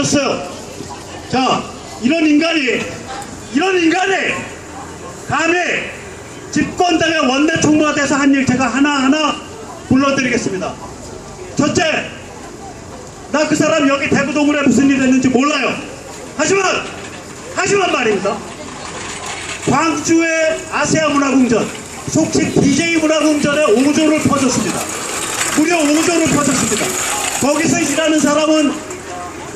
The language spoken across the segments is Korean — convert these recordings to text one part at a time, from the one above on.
만들었어요. 자, 이런 인간이 감히 집권당의 원내 총무가 돼서 한 일 제가 하나하나 불러드리겠습니다. 첫째, 나 그 사람 여기 대구동물에 무슨 일 했는지 몰라요. 하지만 말입니다. 광주의 아세아 문화궁전, 속칭 DJ 문화궁전에 5조를 퍼줬습니다. 무려 5조를 퍼줬습니다. 거기서 일하는 사람은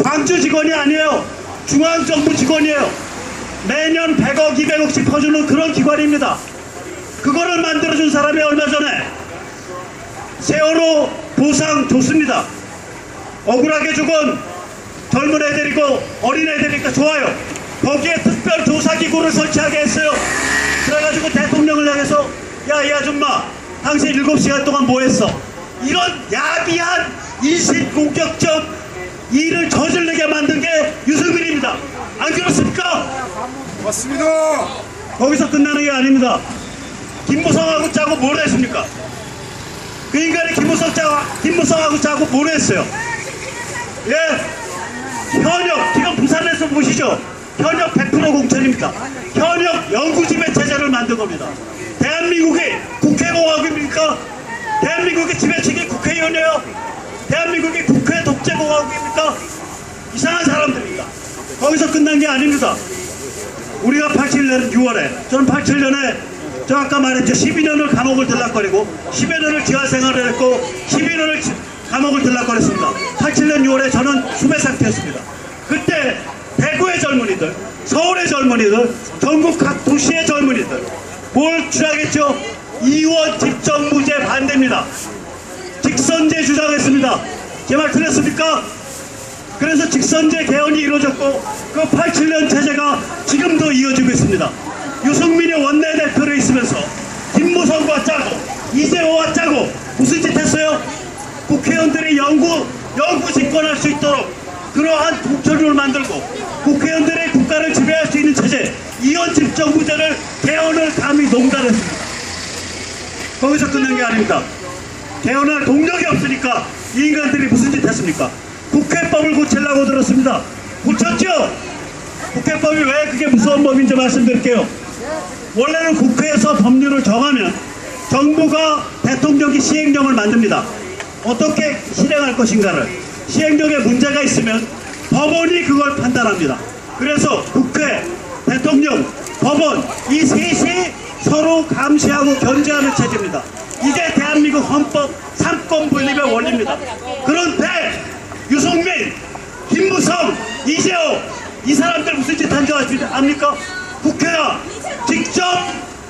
광주 직원이 아니에요. 중앙정부 직원이에요. 매년 100억, 200억씩 퍼주는 그런 기관입니다. 그거를 만들어준 사람이 얼마 전에 세월호 보상 줬습니다. 억울하게 죽은 젊은 애들이고 어린 애들이니까 좋아요. 거기에 특별조사기구를 설치하게 했어요. 그래가지고 대통령을 향해서 야, 이 아줌마 당신 7시간 동안 뭐 했어? 이런 야비한 인신공격적 일을 저지르게 만든 게 유승민입니다. 안 그렇습니까? 맞습니다. 거기서 끝나는 게 아닙니다. 김무성하고 짜고 뭘 했습니까? 그 인간이 김무성하고 짜고 뭘 했어요? 예, 현역, 지금 부산에서 보시죠. 현역 100% 공천입니다. 현역 연구지배 체제를 만든 겁니다. 대한민국이 국회공화국입니까? 대한민국의 지배층이 국회의원이에요? 대한민국이 국회 독재공화국입니까? 이상한 사람들입니다. 거기서 끝난 게 아닙니다. 우리가 87년 6월에, 저는 87년에 저 아까 말했죠. 12년을 감옥을 들락거리고 10여 년을 기화생활을 했고 12년을 감옥을 들락거렸습니다. 87년 6월에 저는 수배 상태였습니다. 그때 대구의 젊은이들, 서울의 젊은이들, 전국 각 도시의 젊은이들 뭘 주장했죠? 이원 집정부제 반대입니다. 직선제 주장했습니다. 제 말 들렸습니까? 그래서 직선제 개헌이 이루어졌고 그 87년 체제가 지금도 이어지고 있습니다. 유승민이 원내대표로 있으면서 김무성과 짜고 이재호와 짜고 무슨 짓 했어요? 국회의원들이 연구 집권할 수 있도록 그러한 공천을 만들고 국회의원들의 국가를 지배할 수 있는 체제 이원 집정부제를 개헌을 감히 농단했습니다. 거기서 끝난 게 아닙니다. 개헌할 동력이 없으니까 이 인간들이 무슨 짓 했습니까? 국회법을 고치려고 들었습니다. 고쳤죠? 국회법이 왜 그게 무서운 법인지 말씀드릴게요. 원래는 국회에서 법률을 정하면 정부가 대통령이 시행령을 만듭니다. 어떻게 실행할 것인가를. 시행령에 문제가 있으면 법원이 그걸 판단합니다. 그래서 국회, 대통령, 법원 이 셋이 서로 감시하고 견제하는 체제입니다. 이게 대한민국 헌법 3권 분립의 원리입니다. 그런데 유승민, 김무성, 이재호 이 사람들 무슨 짓 한 줄 압니까? 국회가 직접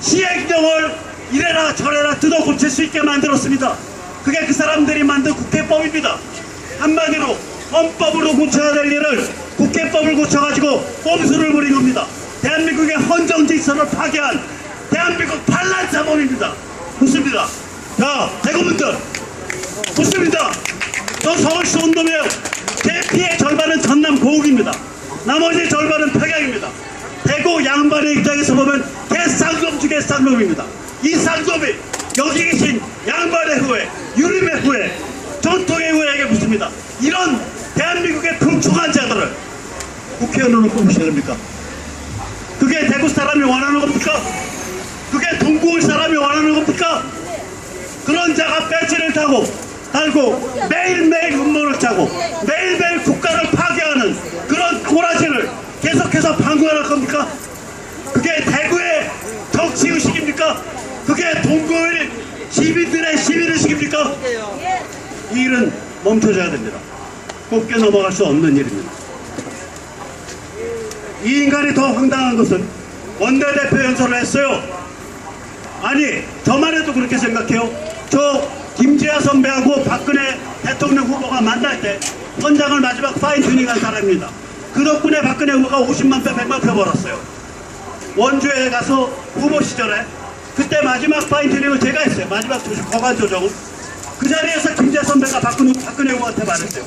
시행령을 이래라 저래라 뜯어 고칠 수 있게 만들었습니다. 그게 그 사람들이 만든 국회법입니다. 한마디로 헌법으로 고쳐야 될 일을 국회법을 고쳐가지고 꼼수를 부린 겁니다. 대한민국의 헌정질서를 파괴한 대한민국 반란자범입니다. 묻습니다. 자, 대구분들 묻습니다. 저 서울시 온놈이에요. 제 피해 절반은 전남 고흥입니다. 나머지 절반은 평양입니다. 대구 양반의 입장에서 보면 개쌍놈 중에 쌍놈입니다. 이 쌍놈이 여기 계신 양반의 후예, 유림의 후예, 전통의 후예에게 묻습니다. 이런 대한민국의 불충한 자들을 국회의원으로 뽑으셔야 됩니까? 그게 대구 사람이 원하는 겁니까? 그게 동구울 사람이 원하는 겁니까? 그런 자가 배지를 달고 매일매일 음모를 짜고 매일매일 국가를 파괴하는 그런 꼬라지를 계속해서 방관할 겁니까? 그게 대구의 정치의식입니까? 그게 동구의 시민들의 시민의식입니까? 이 일은 멈춰져야 됩니다. 곱게 넘어갈 수 없는 일입니다. 이 인간이 더 황당한 것은 원내대표 연설을 했어요. 아니 저만 해도 그렇게 생각해요. 저 김재하 선배하고 박근혜 대통령 후보가 만날 때 현장을 마지막 파인튜닝한 사람입니다. 그 덕분에 박근혜 후보가 50만 표 100만 표 벌었어요. 원주에 가서 후보 시절에 그때 마지막 파인튜닝을 제가 했어요. 마지막 거간 조정을. 그 자리에서 김재하 선배가 박근혜 후보한테 말했어요.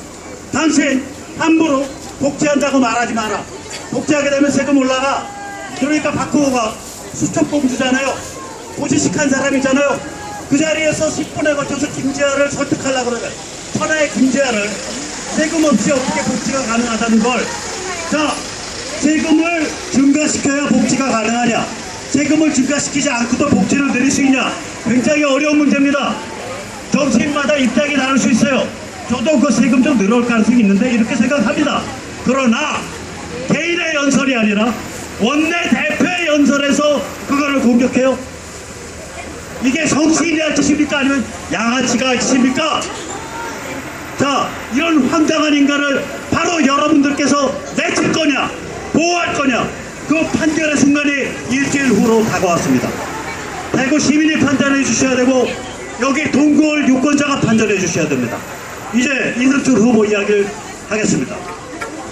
당신 함부로 복지한다고 말하지 마라. 복지하게 되면 세금 올라가. 그러니까 박 후보가 수첩공주잖아요. 고지식한 사람이잖아요. 그 자리에서 10분에 걸쳐서 김재하를 설득하려고 그러면 천하의 김재하를 세금 없이 어떻게 복지가 가능하다는 걸. 자, 세금을 증가시켜야 복지가 가능하냐? 세금을 증가시키지 않고도 복지를 내릴 수 있냐? 굉장히 어려운 문제입니다. 정치인마다 입장이 다를 수 있어요. 저도 그 세금 좀 늘어올 가능성이 있는데 이렇게 생각합니다. 그러나 개인의 연설이 아니라 원내대표의 연설에서 그거를 공격해요? 이게 정치인이 할 짓입니까? 아니면 양아치가 할 짓입니까? 자, 이런 황당한 인간을 바로 여러분들께서 내칠 거냐, 보호할 거냐, 그 판결의 순간이 일주일 후로 다가왔습니다. 대구 시민이 판단해 주셔야 되고 여기 동구을 유권자가 판단해 주셔야 됩니다. 이제 이승철 후보 이야기를 하겠습니다.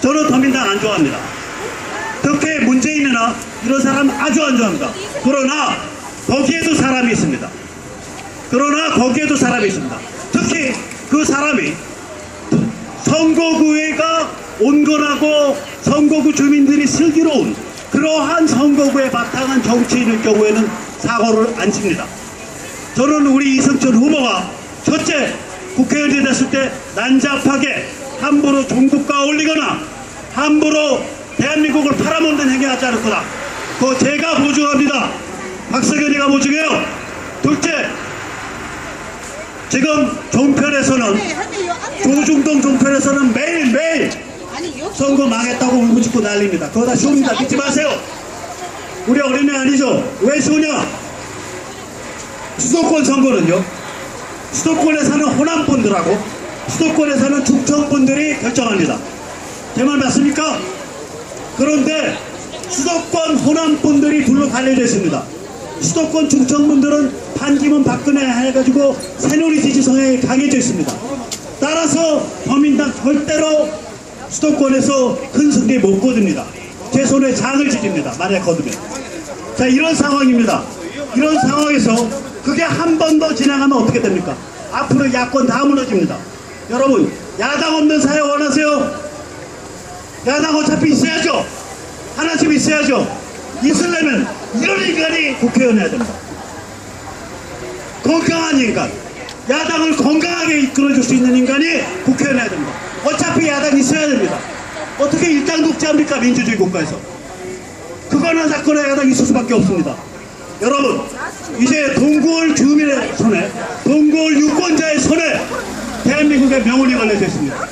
저는 더민당 안 좋아합니다. 특히 문재인이나 이런 사람 아주 안 좋아합니다. 그러나 거기에도 사람이 있습니다. 특히 그 사람이 선거구가 온건하고 선거구 주민들이 슬기로운 그러한 선거구에 바탕한 정치인일 경우에는 사고를 안 칩니다. 저는 우리 이승철 후보가 첫째, 국회의원이 됐을 때 난잡하게 함부로 종북과 올리거나 함부로 대한민국을 팔아먹는 행위하지 않을 거다. 그거 제가 보증합니다. 박석현이가 보증해요. 둘째, 지금 종편에서는 조중동 종편에서는 매일매일 선거 망했다고 울고 짖고 난립니다. 그거 다 쇼입니다. 믿지 마세요. 우리 어린애 아니죠? 왜 쇼냐? 수도권 선거는요, 수도권에 사는 호남분들하고 수도권에 사는 충청분들이 결정합니다. 제 말 맞습니까? 그런데 수도권 호남분들이 둘로 갈려져 있습니다. 수도권 충청분들은 반기문 박근혜 해가지고 새누리 지지 성향이 강해져 있습니다. 따라서 더민당 절대로 수도권에서 큰 승리 못 거둡니다. 제 손에 장을 지립니다. 만약 거두면. 자, 이런 상황입니다. 이런 상황에서 그게 한 번 더 지나가면 어떻게 됩니까? 앞으로 야권 다 무너집니다. 여러분, 야당 없는 사회 원하세요? 야당 어차피 있어야죠. 하나쯤 있어야죠. 있으려면 이런 인간이 국회의원 해야 됩니다. 건강한 인간, 야당을 건강하게 이끌어줄 수 있는 인간이 국회의원 해야 됩니다. 어차피 야당이 있어야 됩니다. 어떻게 일당 독재합니까? 민주주의 국가에서. 그거는 사건에 야당이 있을 수밖에 없습니다. 여러분, 이제 동구을 주민의 손에, 동구을 유권자의 손에 대한민국의 명운이 걸려져 있습니다.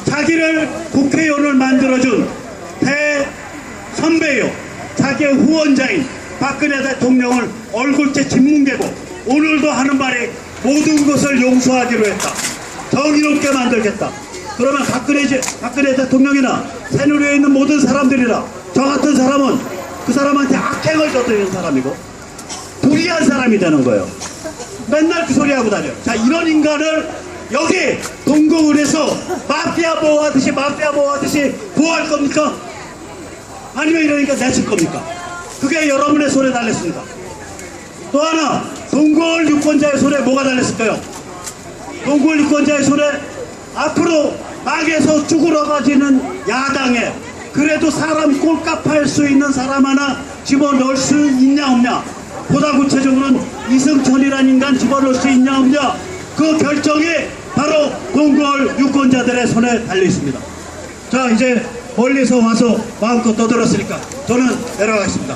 자기를 국회의원을 만들어준 대선배요, 자기의 후원자인 박근혜 대통령을 얼굴째 짓뭉개고 오늘도 하는 말이 모든 것을 용서하기로 했다. 정의롭게 만들겠다. 그러면 박근혜 대통령이나 새누리에 있는 모든 사람들이나 저 같은 사람은 그 사람한테 악행을 저지르는 사람이고 불의한 사람이 되는 거예요. 맨날 그 소리 하고 다녀요. 자, 이런 인간을 여기 동구을에서 마피아 보호하듯이 보호할 겁니까? 아니면 이러니까 내칠 겁니까? 그게 여러분의 손에 달렸습니다. 또 하나, 동구을 유권자의 손에 뭐가 달렸을까요? 동구을 유권자의 손에 앞으로 막에서 쭈그러가지는 야당에 그래도 사람 꼴값 할 수 있는 사람 하나 집어넣을 수 있냐 없냐, 보다 구체적으로는 이승철이라는 인간 집어넣을 수 있냐 없냐, 그 결정이 바로 동구을 유권자들의 손에 달려 있습니다. 자, 이제 멀리서 와서 마음껏 떠들었으니까 저는 내려가겠습니다.